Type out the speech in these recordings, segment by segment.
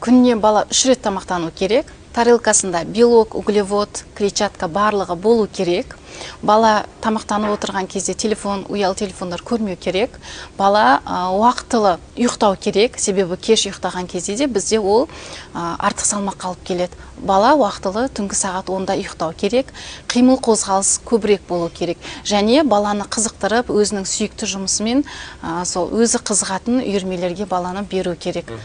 Күніне бала 3 рет тамақтану керек. Тарелкасында белок, углевод, клетчатка барлығы болу керек. Бала тамақтанып отырған кезде телефон, ұялы телефондар көрмеу керек. Бала уақытылы ұйықтау керек. Себебі кеш ұйықтаған кезде де бізде ол артық салмақ қалып келеді. Бала уақытылы түнгі сағат 10-да ұйықтау керек. Қимыл қозғалыс көбірек болу керек. Және баланы қызықтырып, өзінің сүйікті жұмысымен сол өзі қызығатын үйірмелерге баланы беру керек.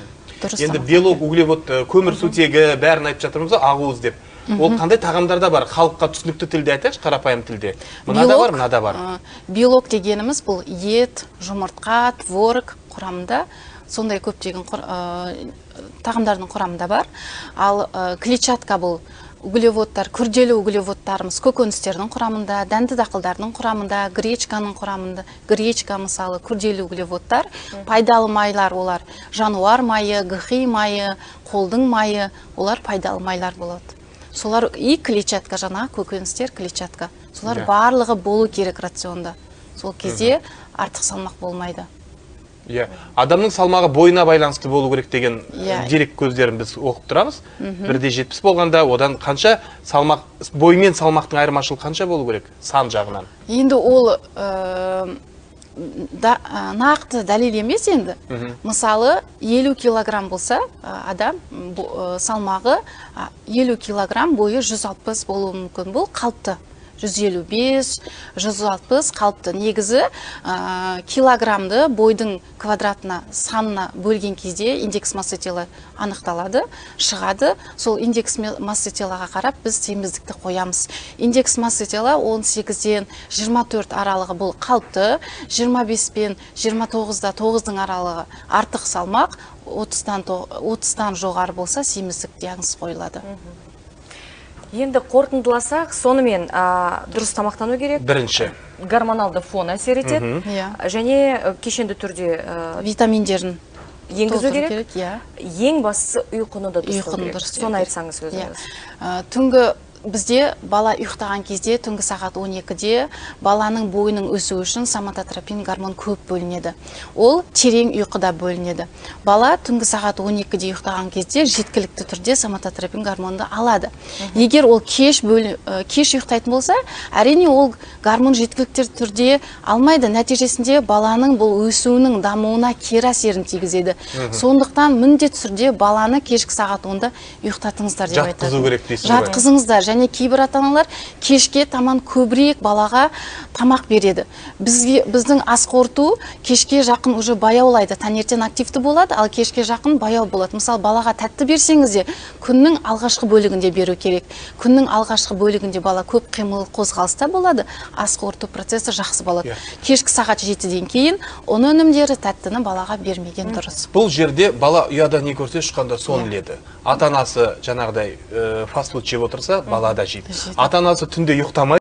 Енді белок, углевод, көмірсутегі бәрін айтып жатырмыз, ақуыз деп. Ол қандай тағамдарда бар? Халыққа түсінікті тілде айтайықшы, қарапайым тілде. Мынада бар, мынада бар. Белок дегеніміз бұл ет, жұмыртқа, творог құрамында, сондай көптеген тағамдардың құрамында бар. Ал клетчатка бұл углеводтар, күрделі углеводтарымыз көкөністердің құрамында, дәнді дақылдардың құрамында, гречканың құрамында, гречка мысалы күрделі углеводтар, пайдалы майлар олар жануар майы, гхи майы, қолдың майы, олар пайдалы майлар болады. Солар и клетчатка, жаңа көкөністер клетчатка. Солар барлығы болу керек рационда. Сол кезде артық салмақ болмайды. Адамның салмағы бойына байланысты болу керек деген дерек көздерін біз оқып тұрамыз. 1/70 болғанда, одан қанша салмақ, боймен салмақтың айырмашылығы қанша болу керек сан жағынан? Енді ол нақты дәлел емес енді. Мысалы, 50 килограмм болса, адам салмағы 50 килограмм, бойы 160 болуы мүмкін. Бұл қалыпты. 155, 160 қалыпты. Негізі килограммды бойдың квадратына санына бөлген кезде индекс масса тела анықталады, шығады. Сол индекс масса телаға қарап біз семіздікті қоямыз. Индекс масса тела 18-ден 24 аралығы бұл қалыпты, 25 пен 29-да 9-дың аралығы артық салмақ, 30-тан жоғары болса семіздік диагноз қойылады. Енді қорытындыласақ, сонымен дұрыс тамақтану керек. Бірінші. Гормоналды фон әсер етеді. Және кешенді түрде витаминдерін енгізу керек. Ең бастысы ұйқыны да дұрыс керек. Соны айтсаңыз өзіңіз. Түнгі бізде бала ұйықтаған кезде түнгі сағат 12-де баланың бойының өсу үшін соматотропин гормон көп бөлінеді. Ол терең ұйқыда бөлінеді. Бала түнгі сағат 12-де ұйықтаған кезде жеткілікті түрде соматотропин гормонды алады. Егер ол кеш ұйықтайтын болса, әрине ол гормон жеткілікті түрде алмайды. Нәтижесінде баланың бұл өсуінің дамуына кері әсерін тигізеді. Сондықтан міндетті түрде баланы кешкі сағат 10-да ұйықтатыңыздар деп айтады. Жатқызу керек дейсіз ғой. Жатқызыңыздар. Және кейбір ата-аналар кешке таман көбірек балаға тамақ береді. Біздің ас қорыту кешке жақын уже баяулайды. Таңертең активті болады, ал кешке жақын баяу болады. Мысалы, балаға тәтті берсеңіз де күннің алғашқы бөлігінде беру керек. Күннің алғашқы бөлігінде бала көп қимыл қозғалыста болады, ас қорыту процесі жақсы болады. Кешкі сағат 7-ден кейін ұн өнімдері тәттіні балаға бермеген дұрыс. Бұл жерде бала ұяда не көрсе шыққанда соны біледі. Ата-анасы жаңағыдай фастфуд жеп отырса, бала да жейді. Ата-анасы түнде ұйықтамай